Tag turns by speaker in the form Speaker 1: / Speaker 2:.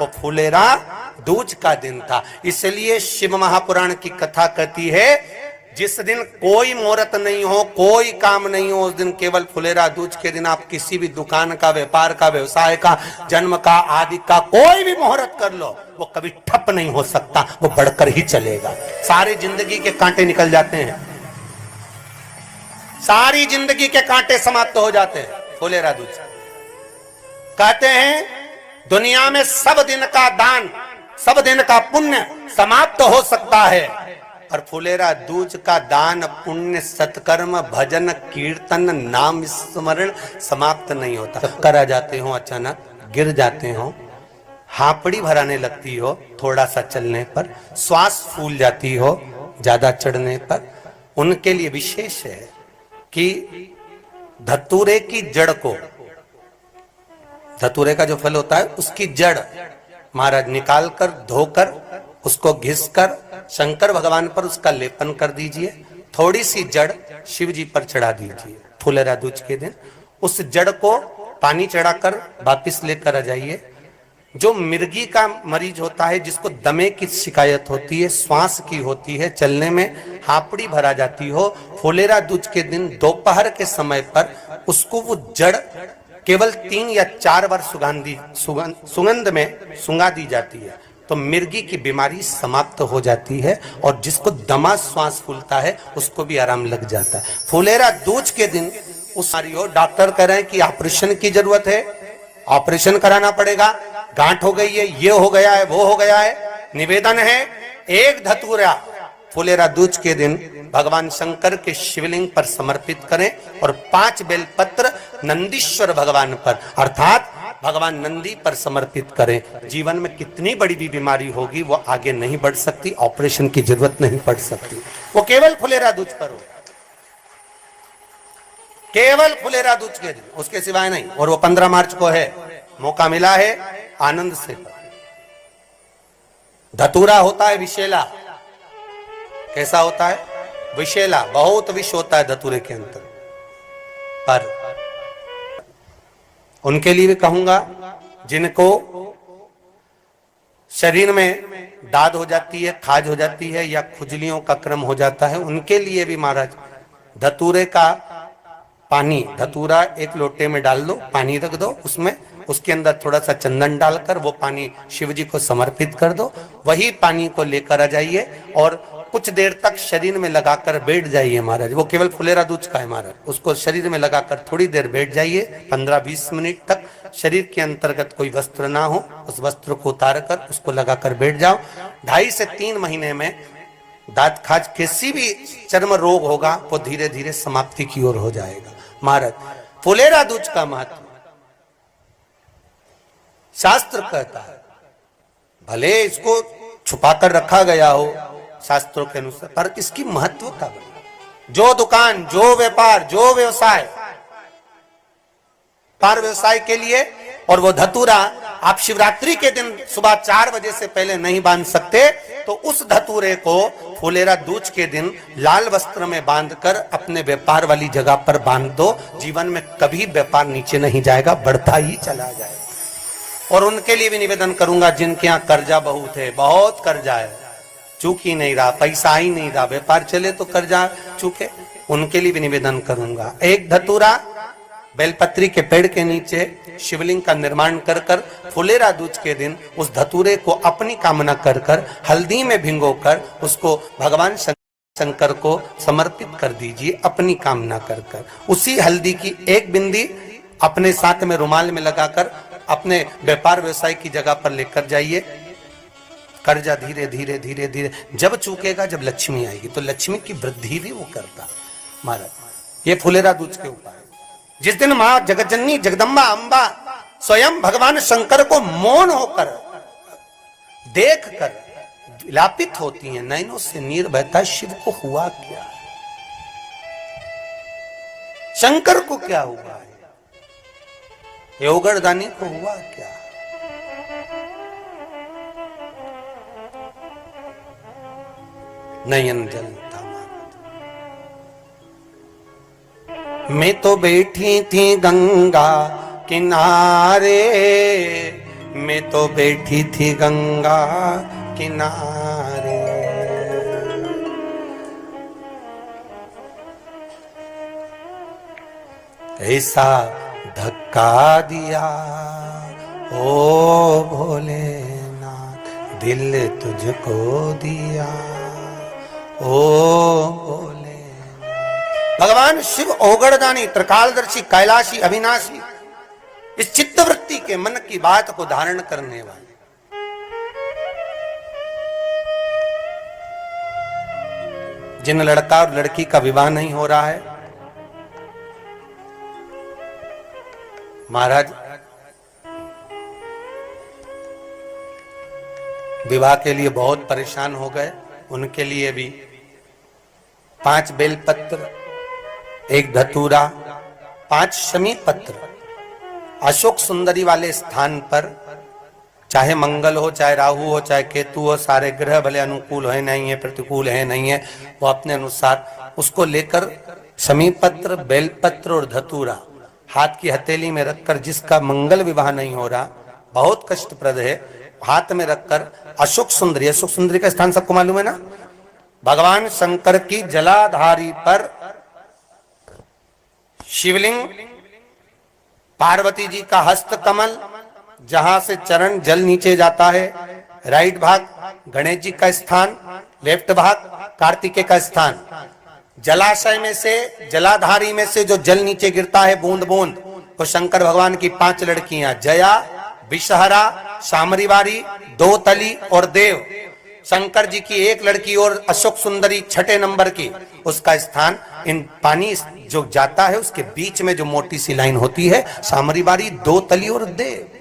Speaker 1: वो फुलेरा दूज का दिन था। इसलिए शिव महापुराण की कथा कहती है जिस दिन कोई मुहूर्त नहीं हो, कोई काम नहीं हो, उस दिन केवल फुलेरा दूज के दिन आप किसी भी दुकान का, व्यापार का, व्यवसाय का, जन्म का, आदि का कोई भी मुहूर्त कर लो, वो कभी ठप नहीं हो सकता, वो बढ़कर ही चलेगा। सारी जिंदगी के कांटे निकल जाते हैं, सारी जिंदगी के कांटे समाप्त हो जाते हैं फुलेरा दूज। कहते हैं दुनिया में सब दिन का दान, सब दिन का पुण्य समाप्त हो सकता है, और फुलेरा दूज का दान, पुण्य, सत्कर्म, भजन, कीर्तन, नाम स्मरण समाप्त नहीं होता। चक्कर आ जाते हो, अचानक गिर जाते हो, हापड़ी भराने लगती हो थोड़ा सा चलने पर, श्वास फूल जाती हो ज्यादा चढ़ने पर, उनके लिए विशेष है कि धतूरे की जड़ को, धतूरे का जो फल होता है उसकी जड़ महाराज निकाल कर, धोकर, उसको घिसकर शंकर भगवान पर उसका लेपन कर दीजिए। थोड़ी सी जड़ शिव जी पर चढ़ा दीजिए फुलेरा दूज के दिन। उस जड़ को पानी चढ़ाकर वापिस लेकर आ जाइए। जो मिर्गी का मरीज होता है, जिसको दमे की शिकायत होती है, श्वास की होती है, चलने में हापड़ी भरा जाती हो, फुलेरा दूज के दिन दोपहर के समय पर उसको वो जड़ केवल 3 या 4 बार सुगंध में सुंगा दी जाती है, तो मिर्गी की बीमारी समाप्त हो जाती है, और जिसको दमा श्वास फूलता है उसको भी आराम लग जाता है। फुलेरा दूज के दिन उस डॉक्टर कह रहे हैं कि ऑपरेशन की जरूरत है, ऑपरेशन कराना पड़ेगा, गांठ हो गई है, ये हो गया है, वो हो गया है, निवेदन है एक धतूरा फुलेरा दूज के दिन भगवान शंकर के शिवलिंग पर समर्पित करें, और 5 बेलपत्र नंदीश्वर भगवान पर अर्थात भगवान नंदी पर समर्पित करें। जीवन में कितनी बड़ी भी बीमारी होगी वो आगे नहीं बढ़ सकती, ऑपरेशन की जरूरत नहीं पड़ सकती, वो केवल फुलेरा दूज पर हो, केवल फुलेरा दूज के दिन, उसके सिवाय नहीं। और वो 15 मार्च को है, मौका मिला है, आनंद से। धतूरा होता है विशेला, कैसा होता है? विशेला, बहुत विष होता है धतूरे के अंदर। पर उनके लिए भी कहूंगा जिनको शरीर में दाद हो जाती है, खाज हो जाती है, या खुजलियों का क्रम हो जाता है, उनके लिए भी महाराज धतूरे का पानी, धतूरा एक लोटे में डाल दो, पानी रख दो, उसमें उसके अंदर थोड़ा सा चंदन डालकर वो पानी शिव जी को समर्पित कर दो। वही पानी को लेकर आ जाइए और कुछ देर तक शरीर में लगाकर बैठ जाइए महाराज। वो केवल फुलेरा दूज का है महाराज, उसको शरीर में लगाकर थोड़ी देर बैठ जाइए, 15-20 मिनट तक। शरीर के अंतर्गत कोई वस्त्र ना हो, उस वस्त्र को उतार कर उसको लगाकर बैठ जाओ। 2.5 से 3 महीने में दांत खाज, किसी भी चर्म रोग होगा वो धीरे धीरे समाप्ति की ओर हो जाएगा। महाराज फुलेरा दूज का महत्व शास्त्र कहता है, भले इसको छुपाकर रखा गया हो शास्त्रों के अनुसार, पर इसकी महत्वता बनी। जो दुकान, जो व्यापार, जो व्यवसाय, पार व्यवसाय के लिए, और वो धतूरा आप शिवरात्रि के दिन सुबह 4 बजे से पहले नहीं बांध सकते, तो उस धतूरे को फुलेरा दूज के दिन लाल वस्त्र में बांधकर अपने व्यापार वाली जगह पर बांध दो। जीवन में कभी व्यापार नीचे नहीं जाएगा, बढ़ता ही चला जाएगा। और उनके लिए भी निवेदन करूंगा जिनके यहाँ कर्जा बहुत है, बहुत कर्जा है, चूक ही नहीं रहा, पैसा ही नहीं रहा, व्यापार चले तो कर्जा चूके, उनके लिए भी निवेदन करूंगा। एक धतूरा बेलपत्री के पेड़ के नीचे शिवलिंग का निर्माण कर कर फुलेरा दूज के दिन उस धतूरे को अपनी कामना कर कर हल्दी में भिंगोकर उसको भगवान शंकर को समर्पित कर दीजिए, अपनी कामना कर कर। उसी हल्दी की एक बिंदी अपने साथ में रुमाल में लगाकर अपने व्यापार व्यवसाय की जगह पर लेकर जाइए। कर्जा धीरे धीरे धीरे धीरे जब चूकेगा, जब लक्ष्मी आएगी, तो लक्ष्मी की वृद्धि भी वो करता महाराज। ये फुलेरा दूज के उपाय। जिस दिन मां जगतजननी जगदम्बा अंबा स्वयं भगवान शंकर को मौन होकर देख कर विलापित होती हैं, नैनों से नीर बहता, शिव को हुआ क्या, शंकर को क्या हुआ है, योगरदानी को हुआ क्या। नयन जलता मैं तो बैठी थी गंगा किनारे, मैं तो बैठी थी गंगा किनारे। ऐसा धक्का दिया ओ भोलेनाथ, दिल तुझको दिया ओ भोलेनाथ। भगवान शिव औगड़दानी, त्रिकालदर्शी, कैलाशी, अविनाशी, इस चित्तवृत्ति के मन की बात को धारण करने वाले, जिन लड़का और लड़की का विवाह नहीं हो रहा है, महाराज विवाह के लिए बहुत परेशान हो गए, उनके लिए भी 5 बेलपत्र, 1 धतूरा, 5 शमी पत्र अशोक सुंदरी वाले स्थान पर, चाहे मंगल हो, चाहे राहु हो, चाहे केतु हो, सारे ग्रह भले अनुकूल है नहीं है, प्रतिकूल है नहीं है, वो अपने अनुसार उसको लेकर शमी पत्र, बेलपत्र और धतूरा हाथ की हथेली में रखकर, जिसका मंगल विवाह नहीं हो रहा, बहुत कष्टप्रद है, हाथ में रखकर अशोक सुंदरी, अशोक सुंदरी का स्थान सबको मालूम है ना, भगवान शंकर की जलाधारी पर शिवलिंग, पार्वती जी का हस्त कमल, जहां से चरण जल नीचे जाता है, राइट भाग गणेश जी का स्थान, लेफ्ट भाग कार्तिकेय का स्थान, जलाशय में से, जलाधारी में से जो जल नीचे गिरता है बूंद बूंद, तो शंकर भगवान की 5 लड़कियां, जया, विषहरा, शामरीवारी, दोतली और देव, शंकर जी की 1 लड़की और अशोक सुंदरी 6 नंबर की, उसका स्थान, इन पानी जो जाता है उसके बीच में जो मोटी सी लाइन होती है, शामरीवारी, दोतली और देव।